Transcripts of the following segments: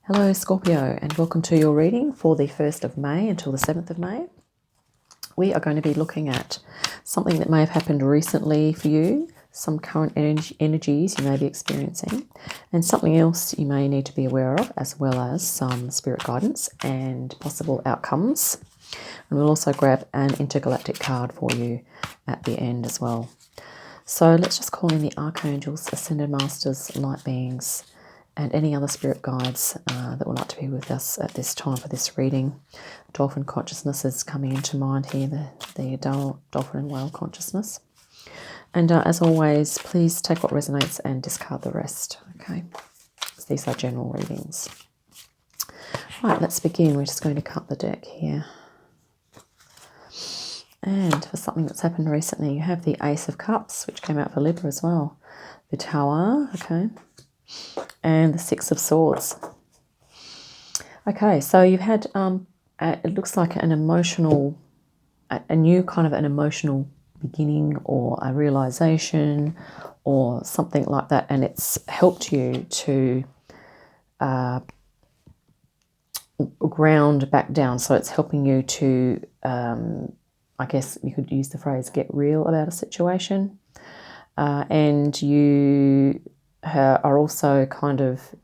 Hello Scorpio, and welcome to your reading for the 1st of May until the 7th of May. We are going to be looking at something that may have happened recently for you, some current energies you may be experiencing, and something else you may need to be aware of, as well as some spirit guidance and possible outcomes. And we'll also grab an intergalactic card for you at the end as well. So let's just call in the archangels, ascended masters, light beings, and any other spirit guides that would like to be with us at this time for this reading. Dolphin consciousness is coming into mind here, the dolphin and whale consciousness. And as always, please take what resonates and discard the rest, okay? So these are general readings. Right, let's begin. We're just going to cut the deck here. And for something that's happened recently, you have the Ace of Cups, which came out for Libra as well. The Tower, okay? And the Six of Swords. Okay, so you've had, it looks like an emotional, a new kind of an emotional beginning or a realization or something like that, and it's helped you to ground back down. So it's helping you to, I guess you could use the phrase, get real about a situation. And you are also kind of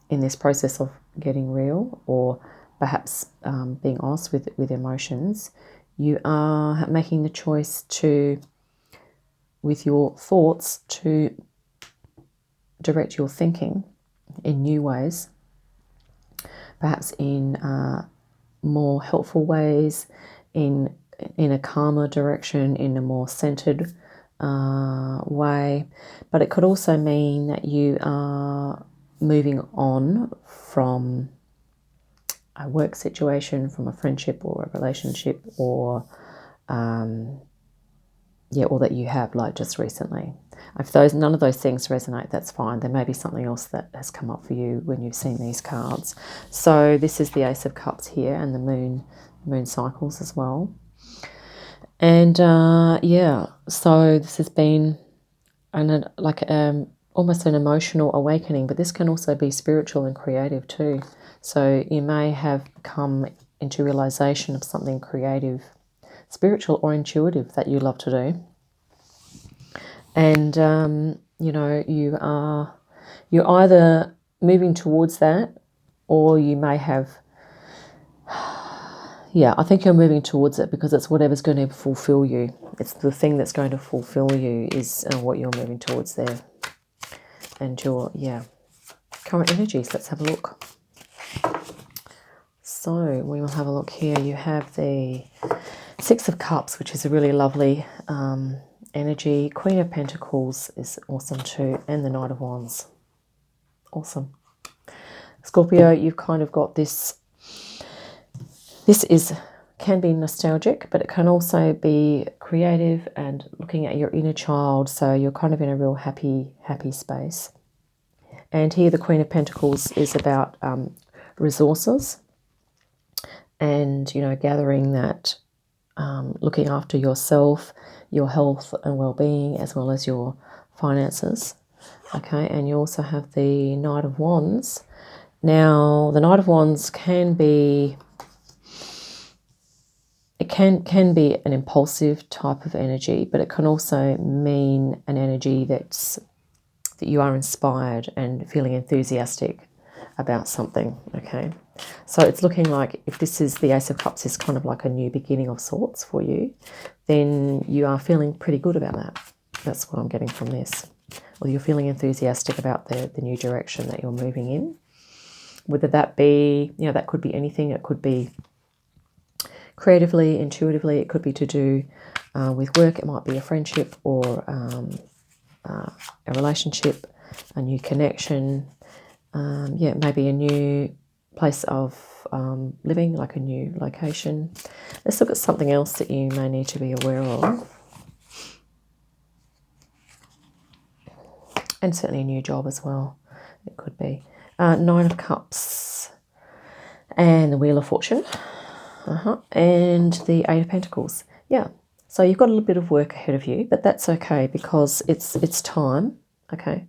in this process of getting real, or perhaps being honest with emotions. You are making the choice to, with your thoughts, to direct your thinking in new ways, perhaps in more helpful ways, in a calmer direction, in a more centered way. But it could also mean that you are moving on from a work situation, from a friendship or a relationship, or or that you have, like, just recently. If none of those things resonate, that's fine. There may be something else that has come up for you when you've seen these cards. So this is the Ace of Cups here, and the moon cycles as well. And so this has been almost an emotional awakening, but this can also be spiritual and creative too. So you may have come into realization of something creative, spiritual or intuitive that you love to do. And you're either moving towards that, or you may have, I think you're moving towards it because it's whatever's going to fulfill you. It's the thing that's going to fulfill you is what you're moving towards there. And your, current energies. Let's have a look. So we will have a look here. You have the Six of Cups, which is a really lovely energy. Queen of Pentacles is awesome too. And the Knight of Wands. Awesome. Scorpio, you've kind of got this. This can be nostalgic, but it can also be creative and looking at your inner child. So you're kind of in a real happy space. And here the Queen of Pentacles is about resources and, gathering that, looking after yourself, your health and well-being, as well as your finances. Okay, and you also have the Knight of Wands. Now, the Knight of Wands can be... It can be an impulsive type of energy, but it can also mean an energy that you are inspired and feeling enthusiastic about something, okay? So it's looking like, if this is the Ace of Cups, is kind of like a new beginning of sorts for you, then you are feeling pretty good about that. That's what I'm getting from this. Or you're feeling enthusiastic about the new direction that you're moving in. Whether that be, that could be anything. It could be creatively, intuitively. It could be to do with work. It might be a friendship or a relationship, a new connection, maybe a new place of living, like a new location. Let's look at something else that you may need to be aware of. And certainly a new job as well. It could be. Nine of Cups and the Wheel of Fortune. And the Eight of Pentacles. Yeah. So you've got a little bit of work ahead of you, but that's okay because it's time. Okay.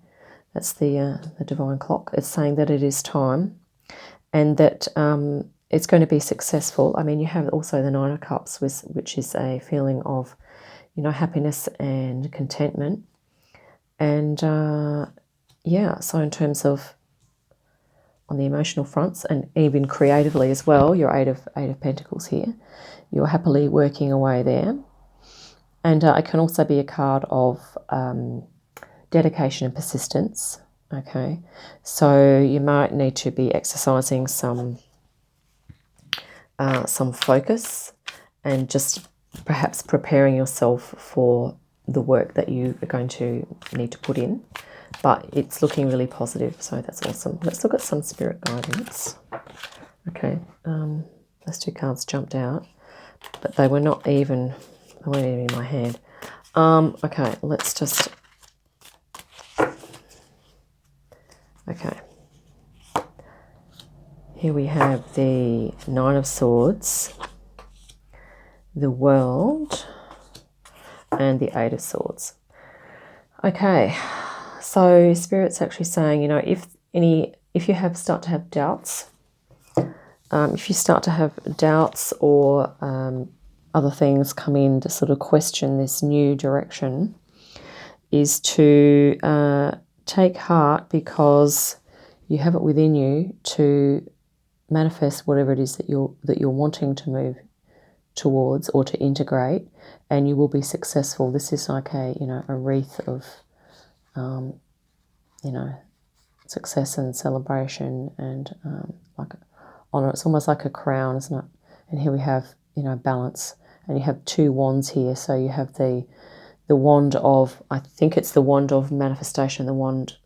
That's the divine clock. It's saying that it is time, and that it's going to be successful. I mean, you have also the Nine of Cups, which is a feeling of, you know, happiness and contentment. And yeah, so in terms of on the emotional fronts and even creatively as well, your Eight of Pentacles here, you're happily working away there. And it can also be a card of dedication and persistence. Okay, so you might need to be exercising some focus and just perhaps preparing yourself for the work that you are going to need to put in. But it's looking really positive, so that's awesome. Let's look at some spirit guidance. Okay, those two cards jumped out, but they weren't even in my hand. Okay, let's just... Okay. Here we have the Nine of Swords, the World, and the Eight of Swords. Okay, so Spirit's actually saying, you know, if you start to have doubts, or other things come in to sort of question this new direction, is to take heart, because you have it within you to manifest whatever it is that you're wanting to move towards or to integrate, and you will be successful. This is like a wreath of success and celebration and like honor. It's almost like a crown, isn't it? And here we have balance, and you have two wands here. So you have the wand of, I think it's the wand of manifestation, the wand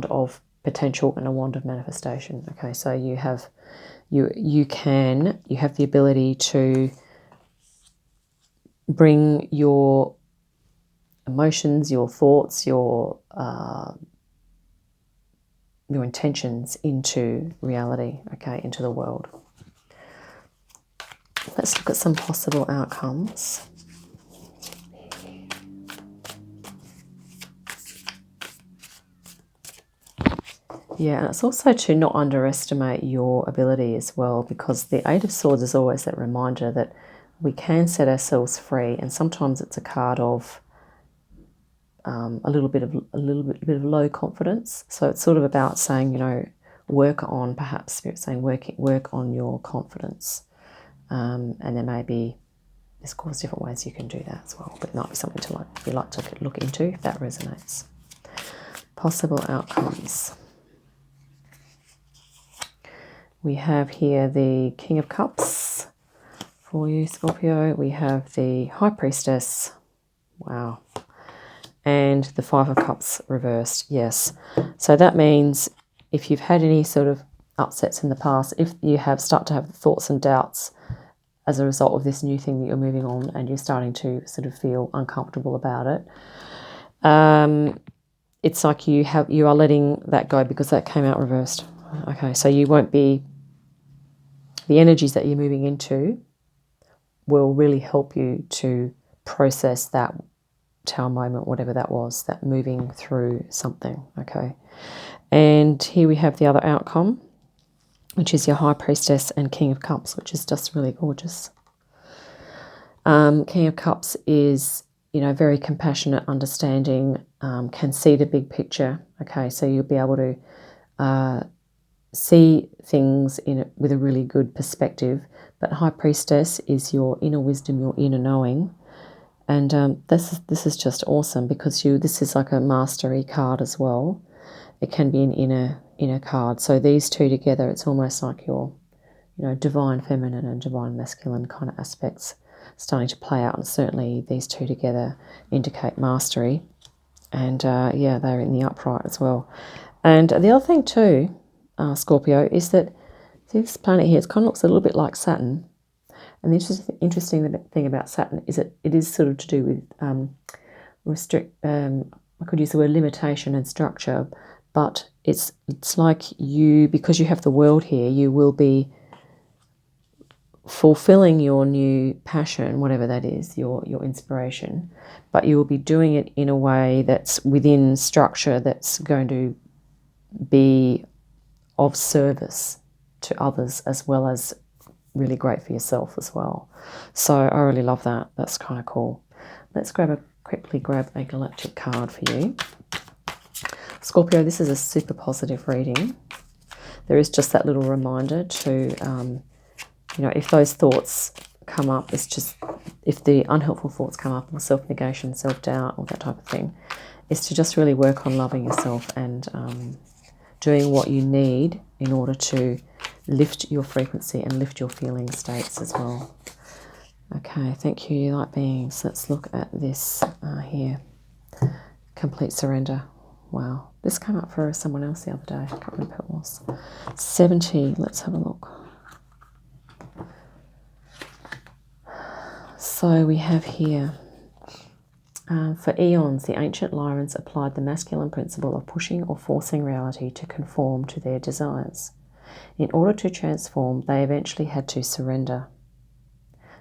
of potential, and a wand of manifestation. Okay, so you have the ability to bring your emotions, your thoughts, your intentions into reality, okay, into the world. Let's look at some possible outcomes. Yeah, and it's also to not underestimate your ability as well, because the Eight of Swords is always that reminder that we can set ourselves free, and sometimes it's a card of a little bit of low confidence. So it's sort of about saying, work on, perhaps Spirit saying work on your confidence, and there's of course different ways you can do that as well, but it might be something you'd like to look into if that resonates. Possible outcomes. We have here the King of Cups for you, Scorpio. We have the High Priestess. Wow. And the Five of Cups reversed. Yes. So that means if you've had any sort of upsets in the past, if you start to have thoughts and doubts as a result of this new thing that you're moving on, and you're starting to sort of feel uncomfortable about it, it's like you are letting that go, because that came out reversed. Okay, so you won't be... The energies that you're moving into will really help you to process that tower moment, whatever that was, that moving through something, okay? And here we have the other outcome, which is your High Priestess and King of Cups, which is just really gorgeous. King of Cups is, very compassionate, understanding, can see the big picture, okay? So you'll be able to see things with a really good perspective. But High Priestess is your inner wisdom, your inner knowing. And this is just awesome, because this is like a mastery card as well. It can be an inner card. So these two together, it's almost like your divine feminine and divine masculine kind of aspects starting to play out. And certainly these two together indicate mastery. And yeah, they're in the upright as well. And the other thing too, Scorpio, is that this planet here, it kind of looks a little bit like Saturn. And the interesting thing about Saturn is that it is sort of to do with I could use the word limitation and structure, but it's like because you have the world here, you will be fulfilling your new passion, whatever that is, your inspiration, but you will be doing it in a way that's within structure, that's going to be of service to others, as well as really great for yourself as well. So I really love that. That's kind of cool. Let's quickly grab a galactic card for you. Scorpio, this is a super positive reading. There is just that little reminder to, if those thoughts come up, it's just, if the unhelpful thoughts come up, or self-negation, self-doubt, or that type of thing, is to just really work on loving yourself and doing what you need in order to lift your frequency and lift your feeling states as well. Okay, thank you, light beings. Let's look at this here. Complete surrender. Wow, this came up for someone else the other day. I can't remember who it was. 70, let's have a look. So we have here, for eons, the ancient Lyrans applied the masculine principle of pushing or forcing reality to conform to their desires. In order to transform, they eventually had to surrender,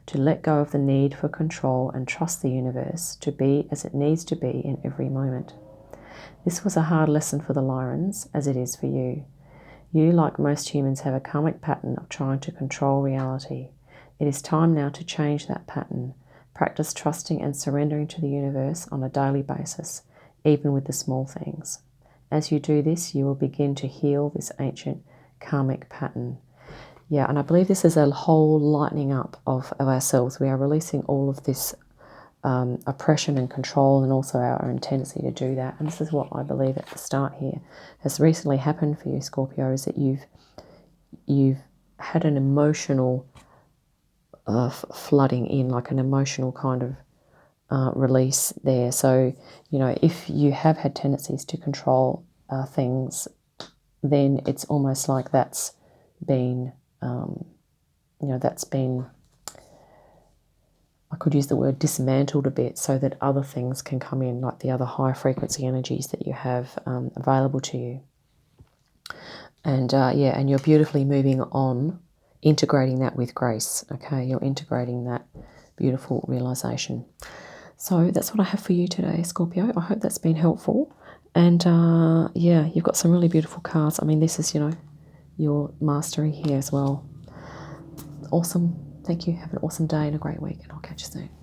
to let go of the need for control and trust the universe to be as it needs to be in every moment. This was a hard lesson for the Lyrans, as it is for you. You, like most humans, have a karmic pattern of trying to control reality. It is time now to change that pattern. Practice trusting and surrendering to the universe on a daily basis, even with the small things. As you do this, you will begin to heal this ancient karmic pattern. Yeah, and I believe this is a whole lightening up of ourselves. We are releasing all of this oppression and control, and also our own tendency to do that. And this is what I believe at the start here has recently happened for you, Scorpio, is that you've had an emotional flooding in, like an emotional kind of release there. So, if you have had tendencies to control things, then it's almost like that's been, I could use the word dismantled a bit, so that other things can come in, like the other high frequency energies that you have available to you. And and you're beautifully moving on, integrating that with grace. Okay, you're integrating that beautiful realization. So that's what I have for you today, Scorpio. I hope that's been helpful. And you've got some really beautiful cards. I mean, this is, your mastery here as well. Awesome. Thank you. Have an awesome day and a great week, and I'll catch you soon.